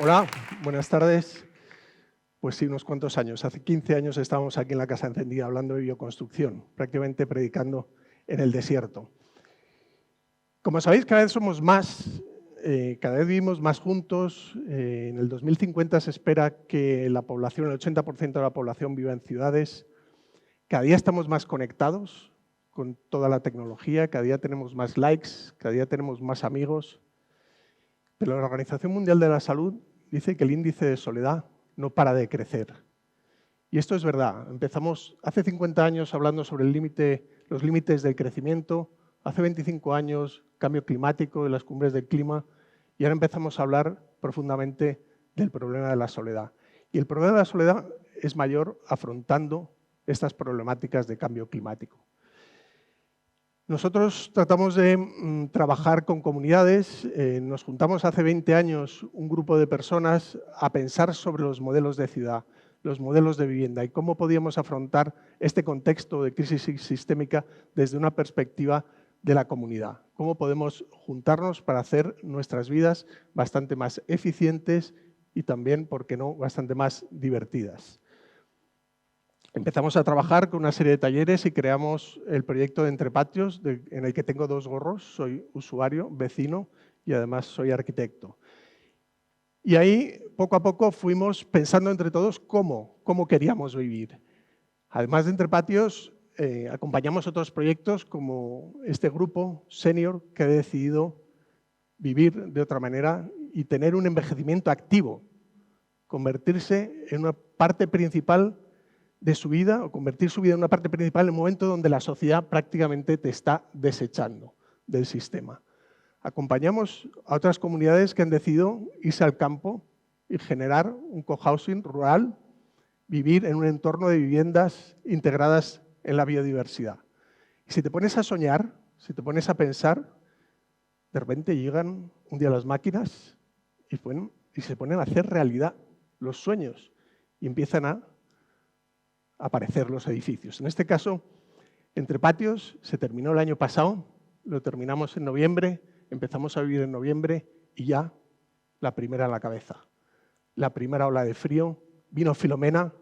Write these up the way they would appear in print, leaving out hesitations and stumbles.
Hola, buenas tardes. Pues sí, unos cuantos años. Hace 15 años estábamos aquí en la Casa Encendida hablando de bioconstrucción, prácticamente predicando en el desierto. Como sabéis, cada vez somos más, cada vez vivimos más juntos. En el 2050 se espera que la población, el 80% de la población viva en ciudades. Cada día estamos más conectados con toda la tecnología, cada día tenemos más likes, cada día tenemos más amigos. Pero la Organización Mundial de la Salud dice que el índice de soledad no para de crecer. Y esto es verdad. Empezamos hace 50 años hablando sobre los límites del crecimiento, hace 25 años cambio climático, de las cumbres del clima, y ahora empezamos a hablar profundamente del problema de la soledad. Y el problema de la soledad es mayor afrontando estas problemáticas de cambio climático. Nosotros tratamos de trabajar con comunidades. Nos juntamos hace 20 años un grupo de personas a pensar sobre los modelos de ciudad, los modelos de vivienda y cómo podíamos afrontar este contexto de crisis sistémica desde una perspectiva de la comunidad. Cómo podemos juntarnos para hacer nuestras vidas bastante más eficientes y también, ¿por qué no?, bastante más divertidas. Empezamos a trabajar con una serie de talleres y creamos el proyecto de Entre Patios, en el que tengo dos gorros. Soy usuario, vecino y además soy arquitecto. Y ahí, poco a poco, fuimos pensando entre todos cómo queríamos vivir. Además de Entre Patios, acompañamos otros proyectos como este grupo senior que ha decidido vivir de otra manera y tener un envejecimiento activo, convertirse en una parte principal de su vida o convertir su vida en una parte principal en el momento donde la sociedad prácticamente te está desechando del sistema. Acompañamos a otras comunidades que han decidido irse al campo y generar un cohousing rural, vivir en un entorno de viviendas integradas en la biodiversidad. Y si te pones a soñar, si te pones a pensar, de repente llegan un día las máquinas y se ponen a hacer realidad los sueños y empiezan a aparecer los edificios. En este caso, Entre Patios se terminó el año pasado, lo terminamos en noviembre, empezamos a vivir en noviembre y ya la primera en la cabeza. La primera ola de frío, vino Filomena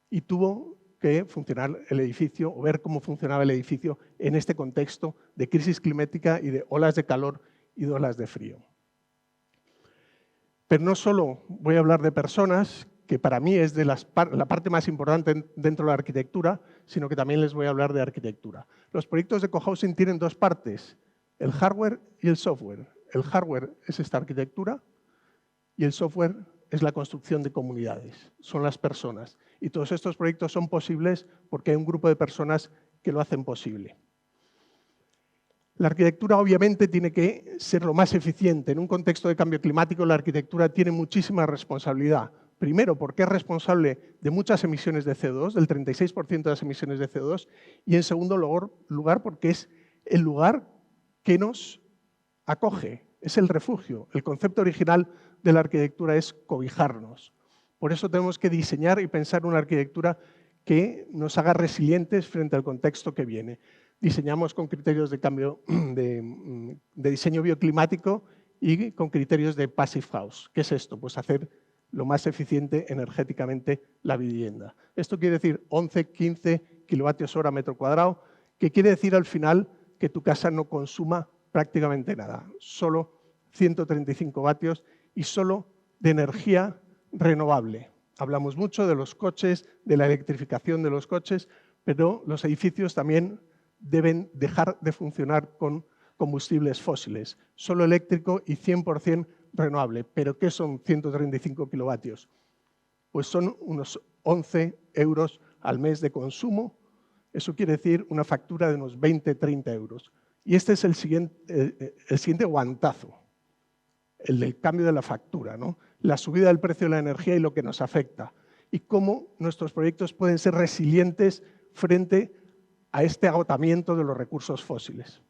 y tuvo que funcionar el edificio o ver cómo funcionaba el edificio en este contexto de crisis climática y de olas de calor y de olas de frío. Pero no solo voy a hablar de personas, que para mí es de la parte más importante dentro de la arquitectura, sino que también les voy a hablar de arquitectura. Los proyectos de cohousing tienen dos partes, el hardware y el software. El hardware es esta arquitectura y el software es la construcción de comunidades, son las personas. Y todos estos proyectos son posibles porque hay un grupo de personas que lo hacen posible. La arquitectura obviamente tiene que ser lo más eficiente. En un contexto de cambio climático la arquitectura tiene muchísima responsabilidad. Primero, porque es responsable de muchas emisiones de CO2, del 36% de las emisiones de CO2, y en segundo lugar porque es el lugar que nos acoge, es el refugio. El concepto original de la arquitectura es cobijarnos. Por eso tenemos que diseñar y pensar una arquitectura que nos haga resilientes frente al contexto que viene. Diseñamos con criterios de cambio de diseño bioclimático y con criterios de Passive House. ¿Qué es esto? Pues hacer lo más eficiente energéticamente la vivienda. Esto quiere decir 11, 15 kilovatios hora metro cuadrado, que quiere decir al final que tu casa no consuma prácticamente nada, solo 135 vatios y solo de energía renovable. Hablamos mucho de los coches, de la electrificación de los coches, pero los edificios también deben dejar de funcionar con combustibles fósiles, solo eléctrico y 100% renovable. ¿Pero qué son 135 kilovatios? Pues son unos 11 euros al mes de consumo. Eso quiere decir una factura de unos 20, 30 euros. Y este es el siguiente guantazo, el del cambio de la factura, ¿no? La subida del precio de la energía y lo que nos afecta. Y cómo nuestros proyectos pueden ser resilientes frente a este agotamiento de los recursos fósiles.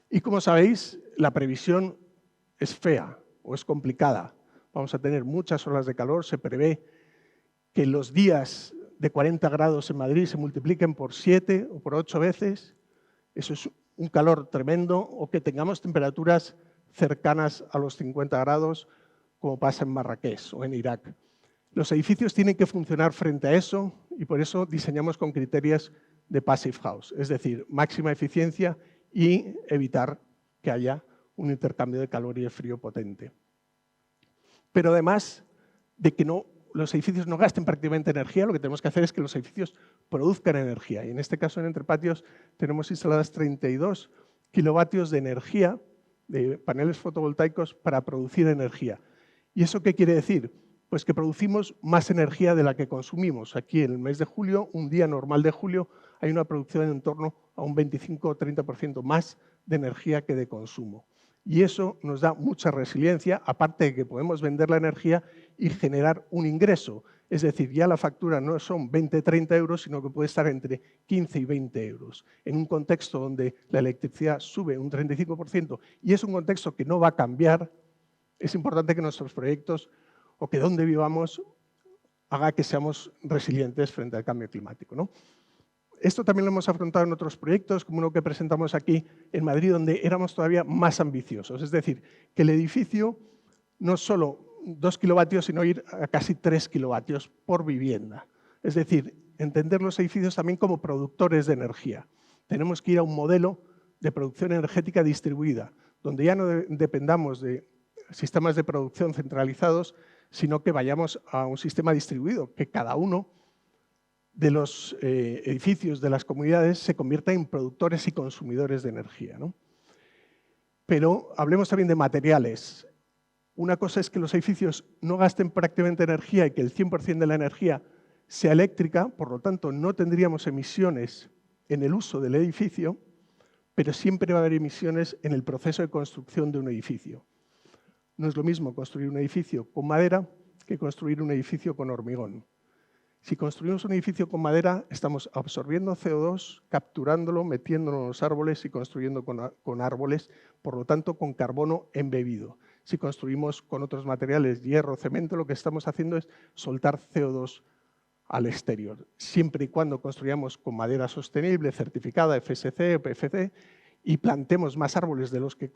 Y como sabéis, la previsión es fea o es complicada. Vamos a tener muchas olas de calor. Se prevé que los días de 40 grados en Madrid se multipliquen por 7 o por 8 veces. Eso es un calor tremendo, o que tengamos temperaturas cercanas a los 50 grados, como pasa en Marrakech o en Irak. Los edificios tienen que funcionar frente a eso y por eso diseñamos con criterios de Passive House, es decir, máxima eficiencia y evitar que haya un intercambio de calor y de frío potente. Pero además de que los edificios no gasten prácticamente energía, lo que tenemos que hacer es que los edificios produzcan energía. Y en este caso, en Entrepatios, tenemos instaladas 32 kilovatios de energía, de paneles fotovoltaicos para producir energía. ¿Y eso qué quiere decir? Pues que producimos más energía de la que consumimos. Aquí, en el mes de julio, un día normal de julio, hay una producción en torno a un 25 o 30% más de energía que de consumo. Y eso nos da mucha resiliencia, aparte de que podemos vender la energía y generar un ingreso. Es decir, ya la factura no son 20-30 euros, sino que puede estar entre 15 y 20 euros. En un contexto donde la electricidad sube un 35% y es un contexto que no va a cambiar, es importante que nuestros proyectos o que donde vivamos haga que seamos resilientes frente al cambio climático, ¿no? Esto también lo hemos afrontado en otros proyectos, como uno que presentamos aquí en Madrid, donde éramos todavía más ambiciosos. Es decir, que el edificio no solo 2 kilovatios, sino ir a casi 3 kilovatios por vivienda. Es decir, entender los edificios también como productores de energía. Tenemos que ir a un modelo de producción energética distribuida, donde ya no dependamos de sistemas de producción centralizados, sino que vayamos a un sistema distribuido, que cada uno de los edificios de las comunidades se convierta en productores y consumidores de energía, ¿no? Pero hablemos también de materiales. Una cosa es que los edificios no gasten prácticamente energía y que el 100% de la energía sea eléctrica, por lo tanto no tendríamos emisiones en el uso del edificio, pero siempre va a haber emisiones en el proceso de construcción de un edificio. No es lo mismo construir un edificio con madera que construir un edificio con hormigón. Si construimos un edificio con madera, estamos absorbiendo CO2, capturándolo, metiéndolo en los árboles y construyendo con árboles, por lo tanto, con carbono embebido. Si construimos con otros materiales, hierro, cemento, lo que estamos haciendo es soltar CO2 al exterior, siempre y cuando construyamos con madera sostenible, certificada, FSC o PFC, y plantemos más árboles de los que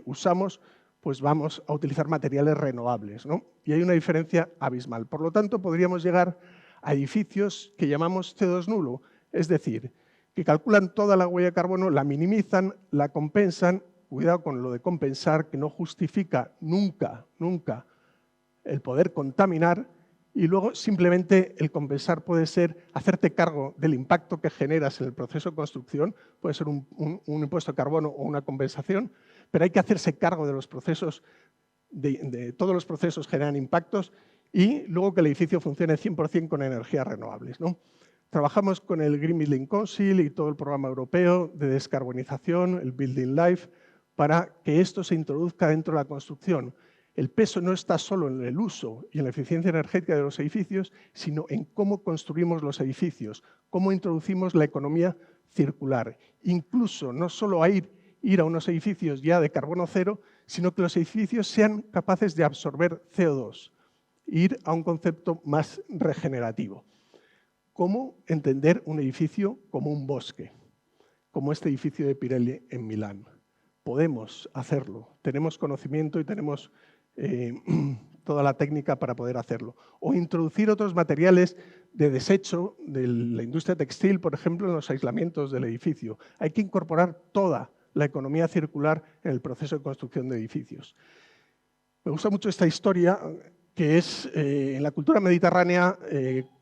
usamos, pues vamos a utilizar materiales renovables, ¿no? Y hay una diferencia abismal. Por lo tanto, podríamos llegar a edificios que llamamos CO2 nulo, es decir, que calculan toda la huella de carbono, la minimizan, la compensan, cuidado con lo de compensar, que no justifica nunca el poder contaminar, y luego simplemente el compensar puede ser hacerte cargo del impacto que generas en el proceso de construcción, puede ser un impuesto de carbono o una compensación, pero hay que hacerse cargo de los procesos, de todos los procesos generan impactos y luego que el edificio funcione 100% con energías renovables, ¿no? Trabajamos con el Green Building Council y todo el programa europeo de descarbonización, el Building Life, para que esto se introduzca dentro de la construcción. El peso no está solo en el uso y en la eficiencia energética de los edificios, sino en cómo construimos los edificios, cómo introducimos la economía circular. Incluso no solo a ir a unos edificios ya de carbono cero, sino que los edificios sean capaces de absorber CO2, ir a un concepto más regenerativo. ¿Cómo entender un edificio como un bosque? Como este edificio de Pirelli en Milán. Podemos hacerlo, tenemos conocimiento y tenemos toda la técnica para poder hacerlo. O introducir otros materiales de desecho de la industria textil, por ejemplo, en los aislamientos del edificio. Hay que incorporar toda la economía circular en el proceso de construcción de edificios. Me gusta mucho esta historia, que es en la cultura mediterránea,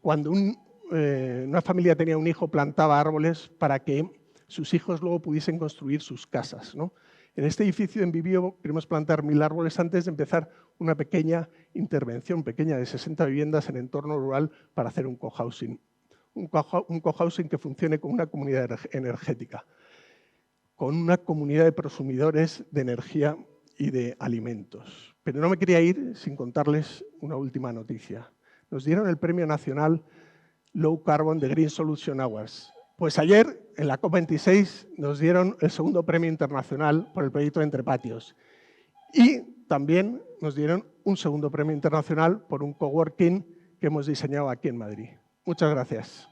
cuando una familia tenía un hijo, plantaba árboles para que sus hijos luego pudiesen construir sus casas, ¿no? En este edificio en Vivio queremos plantar 1000 árboles antes de empezar una pequeña intervención, pequeña de 60 viviendas en entorno rural para hacer un cohousing. Un cohousing que funcione como una comunidad energética, con una comunidad de prosumidores de energía y de alimentos. Pero no me quería ir sin contarles una última noticia. Nos dieron el Premio Nacional Low Carbon de Green Solution Awards. Pues ayer, en la COP26, nos dieron el segundo premio internacional por el proyecto de Entrepatios. Y también nos dieron un segundo premio internacional por un coworking que hemos diseñado aquí en Madrid. Muchas gracias.